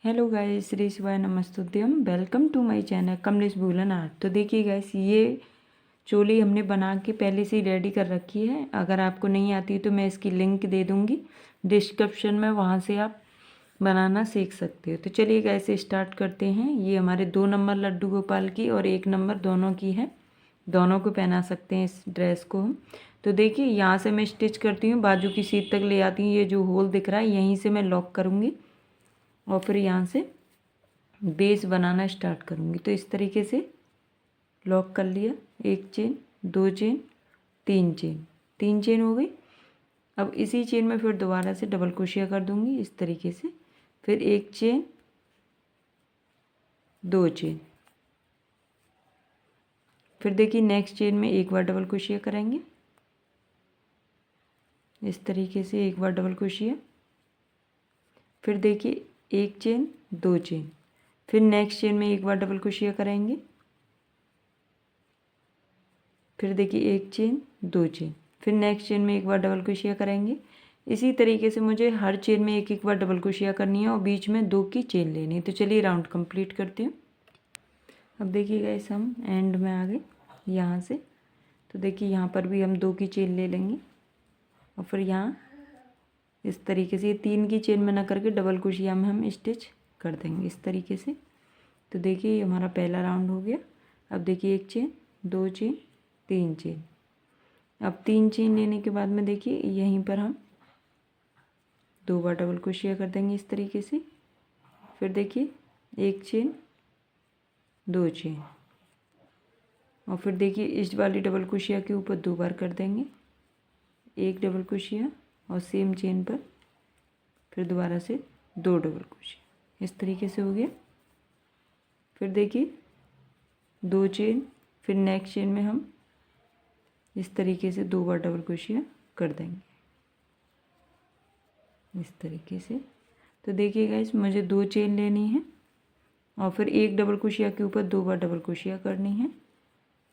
Hello guys, Shri शिवाय नमस्तुभ्यम। Welcome to my channel Kamlesh Bhulan art. तो देखिए गाइस, ये चोली हमने बना के पहले से ही रेडी कर रखी है। अगर आपको नहीं आती तो मैं इसकी लिंक दे दूँगी डिस्क्रिप्शन में, वहाँ से आप बनाना सीख सकते हो। तो चलिए गाइस स्टार्ट करते हैं। ये हमारे 2 नंबर लड्डू गोपाल की और 1 नंबर दोनों की है। दोनों को पहना सकते हैं इस ड्रेस को हम। तो देखिए यहाँ से मैं स्टिच करती हूँ, बाजू की सीट तक ले आती हूँ। ये जो होल दिख रहा है यहीं से मैं लॉक करूँगी और फिर यहाँ से बेस बनाना स्टार्ट करूँगी। तो इस तरीके से लॉक कर लिया, 1 चेन 2 चेन 3 चेन, 3 चेन हो गई। अब इसी चेन में फिर दोबारा से डबल क्रोशिया कर दूँगी इस तरीके से, फिर 1 चेन 2 चेन, फिर देखिए नेक्स्ट चेन में एक बार डबल क्रोशिया करेंगे इस तरीके से, एक बार डबल क्रोशिया, फिर देखिए 1 चेन 2 चेन, फिर नेक्स्ट चेन में एक बार डबल क्रोशिया करेंगे, फिर देखिए 1 चेन 2 चेन, फिर नेक्स्ट चेन में एक बार डबल क्रोशिया करेंगे। इसी तरीके से मुझे हर चेन में एक एक बार डबल क्रोशिया करनी है और बीच में 2 की चेन लेनी है। तो चलिए राउंड कंप्लीट करती हूँ। अब देखिए गाइस, हम एंड में आ गए यहाँ से। तो देखिए यहाँ पर भी हम 2 की चेन ले लेंगे और फिर यहाँ इस तरीके से 3 की चेन में ना करके डबल क्रोशिया में हम स्टिच कर देंगे इस तरीके से। तो देखिए ये हमारा पहला राउंड हो गया। अब देखिए 1 चेन 2 चेन 3 चेन। अब 3 चेन लेने के बाद में देखिए यहीं पर हम 2 बार डबल क्रोशिया कर देंगे इस तरीके से। फिर देखिए 1 चेन 2 चेन और फिर देखिए इस वाली डबल क्रोशिया के ऊपर 2 बार कर देंगे, 1 डबल क्रोशिया और सेम चेन पर फिर दोबारा से 2 डबल क्रोशिया, इस तरीके से हो गया। फिर देखिए 2 चेन, फिर नेक्स्ट चेन में हम इस तरीके से 2 बार डबल क्रोशिया कर देंगे इस तरीके से। तो देखिए गाइस, मुझे 2 चेन लेनी है और फिर 1 डबल क्रोशिया के ऊपर 2 बार डबल क्रोशिया करनी है।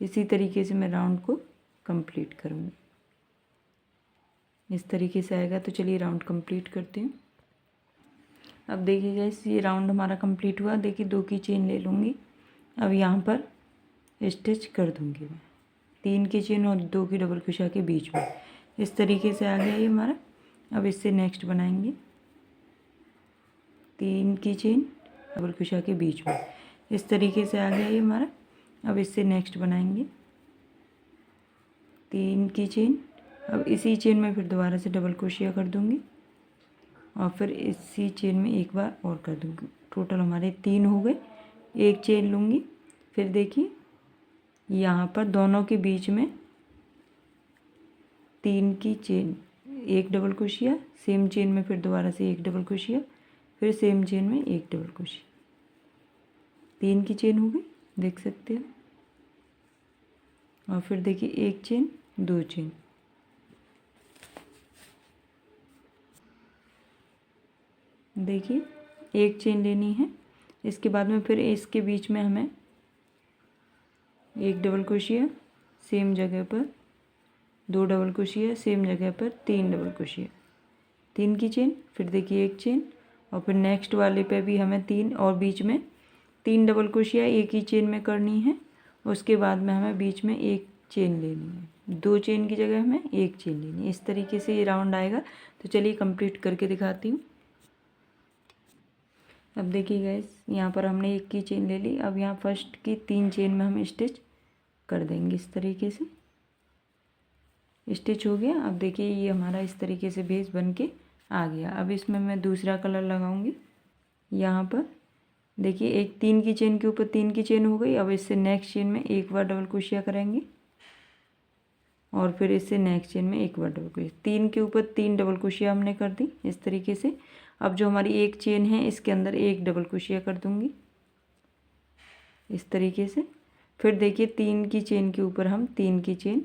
इसी तरीके से मैं राउंड को कंप्लीट करूँगी। इस तरीके से आएगा। तो चलिए राउंड कंप्लीट करती हूँ। अब देखिए गाइस, ये राउंड हमारा कंप्लीट हुआ। देखिए 2 की चेन ले लूँगी, अब यहाँ पर स्टिच कर दूँगी मैं 3 की चेन और 2 की डबल क्रोशिया के बीच में। इस तरीके से आ गया ये हमारा। अब इससे नेक्स्ट बनाएंगे 3 की चेन डबल क्रोशिया के बीच में। इस तरीके से आ गया ये हमारा। अब इससे नेक्स्ट बनाएंगे 3 की चेन। अब इसी चेन में फिर दोबारा से डबल क्रोशिया कर दूँगी और फिर इसी चेन में एक बार और कर दूँगी। टोटल हमारे 3 हो गए। 1 चेन लूँगी, फिर देखिए यहाँ पर दोनों के बीच में 3 की chain, 1 double crochet, same chain में फिर दोबारा से 1 डबल क्रोशिया, फिर सेम चेन में 1 डबल क्रोशिया, 3 की चेन हो गई, देख सकते हो। और फिर देखिए 1 चेन 2 चेन, देखिए 1 चेन लेनी है। इसके बाद में फिर इसके बीच में हमें 1 डबल क्रोशिया, सेम जगह पर 2 डबल क्रोशिया, सेम जगह पर 3 डबल क्रोशिया, 3 की चेन, फिर देखिए 1 चेन और फिर नेक्स्ट वाले पे भी हमें 3 और बीच में 3 डबल क्रोशिया एक ही चेन में करनी है। उसके बाद में हमें बीच में 1 चेन लेनी है, 2 चेन की जगह हमें 1 चेन लेनी है। इस तरीके से ये राउंड आएगा। तो चलिए कंप्लीट करके दिखाती हूँ। अब देखिए गाइस, यहाँ पर हमने 1 की चेन ले ली। अब यहाँ फर्स्ट की 3 चेन में हम स्टिच कर देंगे इस तरीके से। स्टिच हो गया। अब देखिए ये हमारा इस तरीके से बेस बन के आ गया। अब इसमें मैं दूसरा कलर लगाऊंगी। यहाँ पर देखिए एक 3 की चेन के ऊपर 3 की चेन हो गई। अब इससे नेक्स्ट चेन में एक बार डबल क्रोशिया करेंगे और फिर इससे नेक्स्ट चेन में एक बार डबल क्रोशिया, 3 के ऊपर 3 डबल क्रोशिया हमने कर दी इस तरीके से। अब जो हमारी 1 चेन है इसके अंदर 1 डबल क्रोशिया कर दूंगी इस तरीके से। फिर देखिए 3 की चेन के ऊपर हम 3 की चेन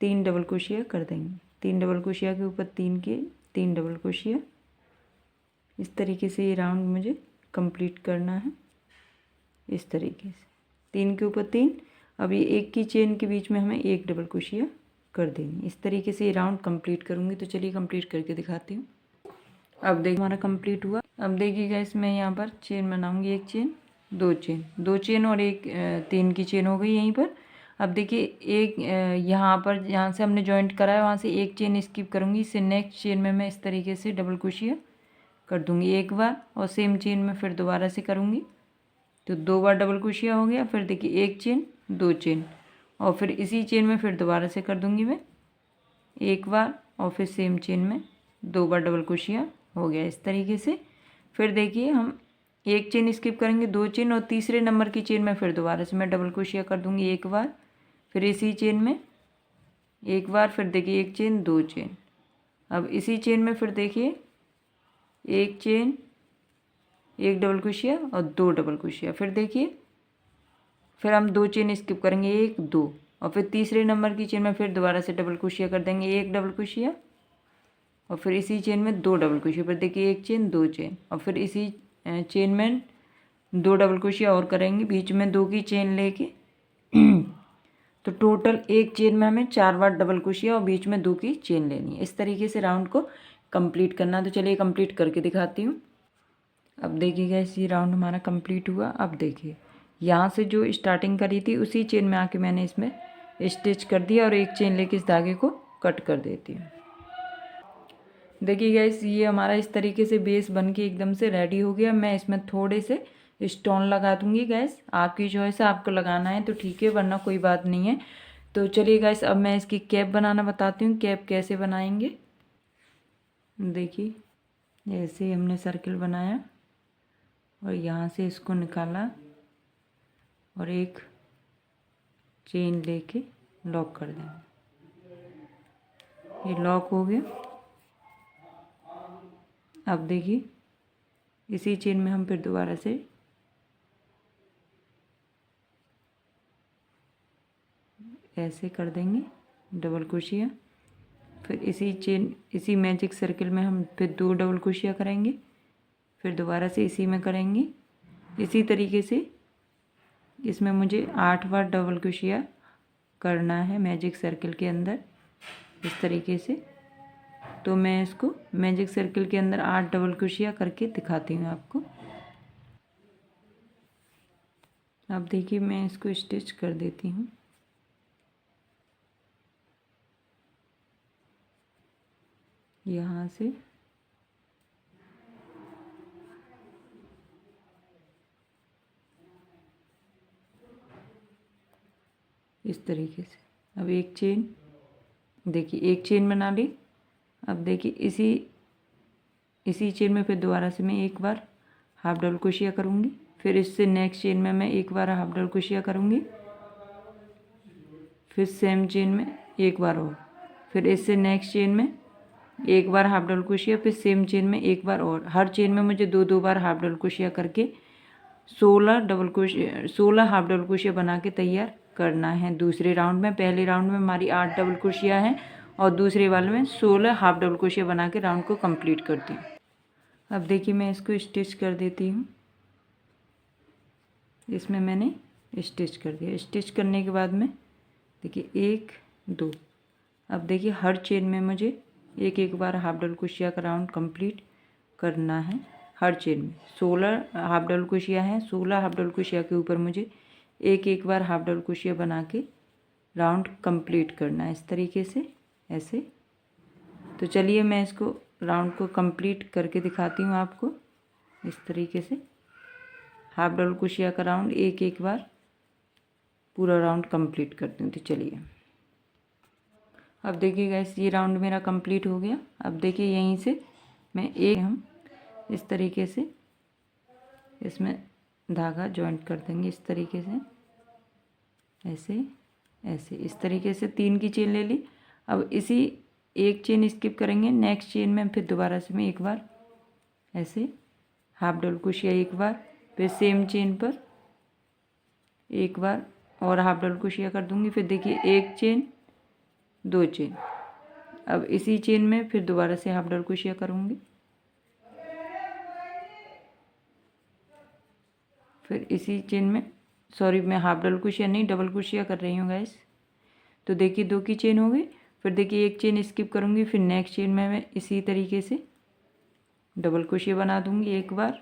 3 डबल क्रोशिया कर देंगे, 3 डबल क्रोशिया के ऊपर 3 डबल क्रोशिया। इस तरीके से ये राउंड मुझे कंप्लीट करना है इस तरीके से, 3 के ऊपर 3। अब ये 1 की चेन के बीच में हमें 1 डबल क्रोशिया कर देंगे। इस तरीके से ये राउंड कंप्लीट करूँगी। तो चलिए कंप्लीट करके दिखाती हूँ। अब देखिए हमारा कंप्लीट हुआ। अब देखिए गाइस मैं यहाँ पर चेन बनाऊंगी, एक चेन, दो चेन और एक 3 की चेन हो गई यहीं पर। अब देखिए एक यहाँ पर जहाँ से हमने जॉइंट करा है वहाँ से एक चेन स्किप करूँगी, इससे नेक्स्ट चेन में मैं इस तरीके से डबल क्रोशिया कर दूँगी एक बार, और सेम चेन में फिर दोबारा से करूँगी तो 2 बार डबल क्रोशिया हो गया। फिर देखिए एक चेन, 2 चेन, और फिर इसी चेन में फिर दोबारा से कर दूँगी मैं एक बार, और फिर सेम चेन में 2 बार डबल क्रोशिया हो गया इस तरीके से। फिर देखिए हम एक चेन स्किप करेंगे, 2 चेन, और तीसरे नंबर की चेन में फिर दोबारा से मैं डबल क्रोशिया कर दूंगी एक बार, फिर इसी चेन में एक बार, फिर देखिए एक चेन, 2 चेन। अब इसी चेन में फिर देखिए एक चेन, एक डबल क्रोशिया और 2 डबल क्रोशिया। फिर देखिए फिर हम 2 चेन स्किप करेंगे, 1 2, और फिर तीसरे नंबर की चेन में फिर दोबारा से डबल क्रोशिया कर देंगे, एक डबल क्रोशिया, और फिर इसी चेन में 2 डबल क्रोशिया। फिर देखिए एक चेन, 2 चेन, और फिर इसी चेन में 2 डबल क्रोशिया और करेंगे, बीच में 2 की चेन लेके तो टोटल एक चेन में हमें 4 बार डबल क्रोशिया और बीच में 2 की चेन लेनी है। इस तरीके से राउंड को कंप्लीट करना। तो चलिए कंप्लीट करके दिखाती हूँ। अब देखिए गाइस ये राउंड हमारा कंप्लीट हुआ। अब देखिए यहाँ से जो स्टार्टिंग करी थी उसी चेन में आके मैंने इसमें स्टिच कर दिया और एक चेन लेके इस धागे को कट कर देती हूँ। देखिए गाइस ये हमारा इस तरीके से बेस बन के एकदम से रेडी हो गया। मैं इसमें थोड़े से स्टोन लगा दूंगी गैस, आपकी चॉइस है, आपको लगाना है तो ठीक है, वरना कोई बात नहीं है। तो चलिए गैस अब मैं इसकी कैप बनाना बताती हूँ। कैप कैसे बनाएंगे, देखिए ऐसे हमने सर्किल बनाया और यहाँ से इसको निकाला और एक चेन लेके लॉक कर देंगे। ये लॉक हो गया। अब देखिए इसी चेन में हम फिर दोबारा से ऐसे कर देंगे डबल क्रोशिया, फिर इसी चेन इसी मैजिक सर्किल में हम फिर 2 डबल क्रोशिया करेंगे, फिर दोबारा से इसी में करेंगे। इसी तरीके से इसमें मुझे 8 बार डबल क्रोशिया करना है मैजिक सर्किल के अंदर, इस तरीके से। तो मैं इसको मैजिक सर्किल के अंदर 8 डबल क्रोशिया करके दिखाती हूँ आपको। अब देखिए मैं इसको स्टिच कर देती हूँ। यहाँ से इस तरीके से। अब एक चेन, देखिए एक चेन बना ली। अब देखिए इसी चेन में फिर दोबारा से मैं एक बार हाफ डबल क्रोशिया करूँगी, फिर इससे नेक्स्ट चेन में मैं एक बार हाफ डबल क्रोशिया करूँगी, फिर सेम चेन में एक बार और, फिर इससे नेक्स्ट चेन में एक बार हाफ डबल क्रोशिया, फिर सेम चेन में एक बार और। हर चेन में मुझे 2 2 बार हाफ डबल क्रोशिया करके 16 हाफ डबल क्रोशिया बना के तैयार करना है दूसरे राउंड में। पहले राउंड में हमारी 8 डबल क्रोशिया हैं और दूसरे वाले में 16 हाफ डबल क्रोशिया बना के राउंड को कंप्लीट करती हूँ। अब देखिए मैं इसको स्टिच कर देती हूँ। इसमें मैंने स्टिच कर दिया। स्टिच करने के बाद में देखिए 1 2, अब देखिए हर चेन में मुझे एक एक बार हाफ डबल क्रोशिया का राउंड कंप्लीट करना है। हर चेन में 16 हाफ डबल क्रोशिया हैं, 16 हाफ डबल क्रोशिया के ऊपर मुझे एक एक बार हाफ डबल क्रोशिया बना के राउंड कंप्लीट करना है, इस तरीके से ऐसे। तो चलिए मैं इसको राउंड को कंप्लीट करके दिखाती हूँ आपको। इस तरीके से हाफ डबल क्रोशिया का राउंड एक एक बार पूरा राउंड कंप्लीट करती हूँ। तो चलिए अब देखिए गाइस ये राउंड मेरा कंप्लीट हो गया। अब देखिए यहीं से हम इस तरीके से इसमें धागा जॉइंट कर देंगे, इस तरीके से ऐसे ऐसे, इस तरीके से 3 की चेन ले ली। अब इसी एक चेन स्किप करेंगे, नेक्स्ट चेन में फिर दोबारा से मैं एक बार ऐसे हाफ डबल क्रोशिया एक बार, फिर सेम चेन पर एक बार और हाफ डबल क्रोशिया कर दूंगी। फिर देखिए एक चेन 2 चेन, अब इसी चेन में फिर दोबारा से हाफ डबल क्रोशिया करूँगी, फिर इसी चेन में मैं हाफ डबल क्रोशिया नहीं डबल क्रोशिया कर रही हूँ गाइस। तो देखिए 2 की चेन हो गई। फिर देखिए एक चेन स्किप करूँगी, फिर नेक्स्ट चेन में मैं इसी तरीके से डबल क्रोशिया बना दूंगी एक बार,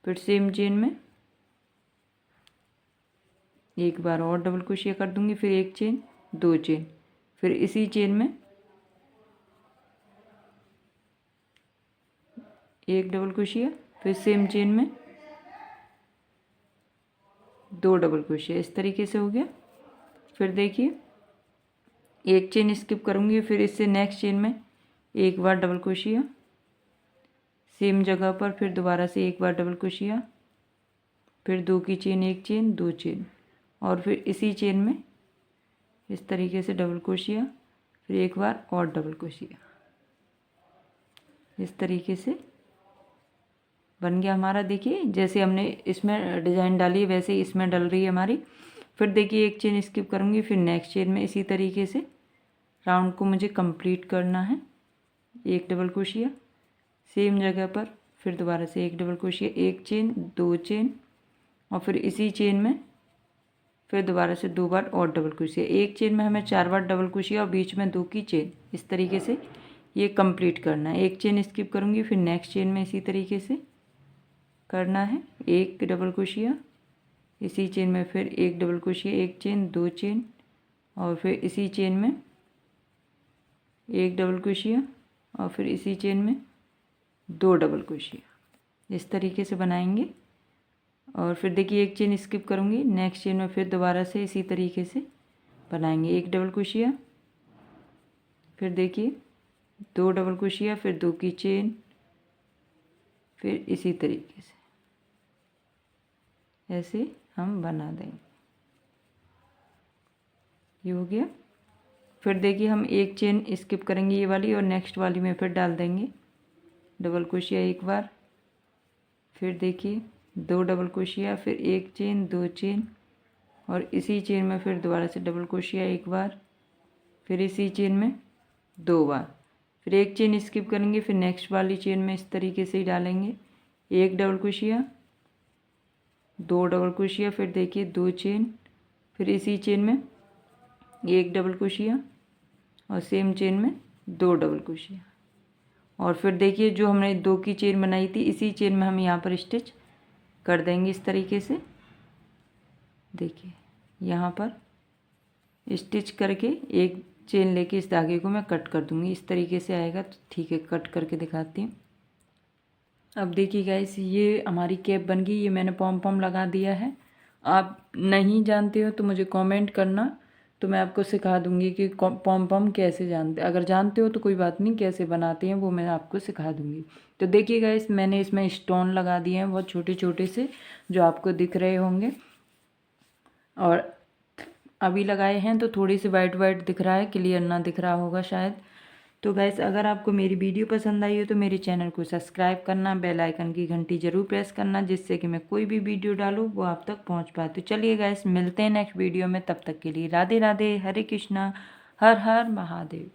फिर सेम चेन में एक बार और डबल क्रोशिया कर दूंगी, फिर एक चेन, दो चेन, फिर इसी चेन में एक डबल क्रोशिया, फिर सेम चेन में दो डबल क्रोशिया। इस तरीके से हो गया। फिर देखिए एक चेन स्किप करूंगी, फिर इससे नेक्स्ट चेन में एक बार डबल क्रोशिया, सेम जगह पर फिर दोबारा से एक बार डबल क्रोशिया, फिर दो की चेन, एक चेन, दो चेन, और फिर इसी चेन में इस तरीके से डबल क्रोशिया, फिर एक बार और डबल क्रोशिया। इस तरीके से बन गया हमारा। देखिए जैसे हमने इसमें डिज़ाइन डाली है वैसे ही इसमें डल रही है हमारी। फिर देखिए एक चेन स्किप करूँगी, फिर नेक्स्ट चेन में इसी तरीके से राउंड को मुझे कंप्लीट करना है। एक डबल क्रोशिया सेम जगह पर, फिर दोबारा से एक डबल क्रोशिया, एक चेन, दो चेन, और फिर इसी चेन में फिर दोबारा से दो बार और डबल क्रोशिया। एक चेन में हमें 4 बार डबल क्रोशिया और बीच में दो की चेन। इस तरीके से ये कंप्लीट करना है। एक चेन स्किप करूँगी, फिर नेक्स्ट चेन में इसी तरीके से करना है। एक डबल क्रोशिया, इसी चेन में फिर एक डबल क्रोशिया, एक चेन, दो चेन, और फिर इसी चेन में एक डबल क्रोशिया, और फिर इसी चेन में दो डबल क्रोशिया। इस तरीके से बनाएंगे। और फिर देखिए एक चेन स्किप करूँगी, नेक्स्ट चेन में फिर दोबारा से इसी तरीके से बनाएंगे। एक डबल क्रोशिया, फिर देखिए दो डबल क्रोशिया, फिर दो की चेन, फिर इसी तरीके से ऐसे हम बना देंगे। ये हो गया। फिर देखिए हम एक चेन स्किप करेंगे ये वाली, और नेक्स्ट वाली में फिर डाल देंगे डबल क्रोशिया एक बार, फिर देखिए दो डबल क्रोशिया, फिर एक चेन, दो चेन, और इसी चेन में फिर दोबारा से डबल क्रोशिया एक बार, फिर इसी चेन में दो बार, फिर एक चेन स्किप करेंगे, फिर नेक्स्ट वाली चेन में इस तरीके से ही डालेंगे एक डबल क्रोशिया, दो डबल क्रोशिया, फिर देखिए दो चेन, फिर इसी चेन में एक डबल क्रोशिया और सेम चेन में दो डबल क्रोशिया, और फिर देखिए जो हमने दो की चेन बनाई थी इसी चेन में हम यहाँ पर स्टिच कर देंगे। इस तरीके से देखिए यहाँ पर स्टिच करके एक चेन लेके इस धागे को मैं कट कर दूँगी। इस तरीके से आएगा। तो ठीक है, कट करके दिखाती हूँ। अब देखिए गाइस ये हमारी कैप बन गई। ये मैंने पॉम पॉम लगा दिया है। आप नहीं जानते हो तो मुझे कमेंट करना, तो मैं आपको सिखा दूंगी कि पॉम पॉम कैसे जानते। अगर जानते हो तो कोई बात नहीं, कैसे बनाते हैं वो मैं आपको सिखा दूंगी। तो देखिए गाइस मैंने इसमें स्टोन लगा दिए हैं बहुत छोटे छोटे से, जो आपको दिख रहे होंगे, और अभी लगाए हैं तो थोड़ी सी वाइट वाइट दिख रहा है, क्लियर ना दिख रहा होगा शायद। तो गाइस अगर आपको मेरी वीडियो पसंद आई हो तो मेरे चैनल को सब्सक्राइब करना, बेल आइकन की घंटी ज़रूर प्रेस करना, जिससे कि मैं कोई भी वीडियो डालूँ वो आप तक पहुंच पाए। तो चलिए गाइस मिलते हैं नेक्स्ट वीडियो में, तब तक के लिए राधे राधे, हरे कृष्णा, हर हर महादेव।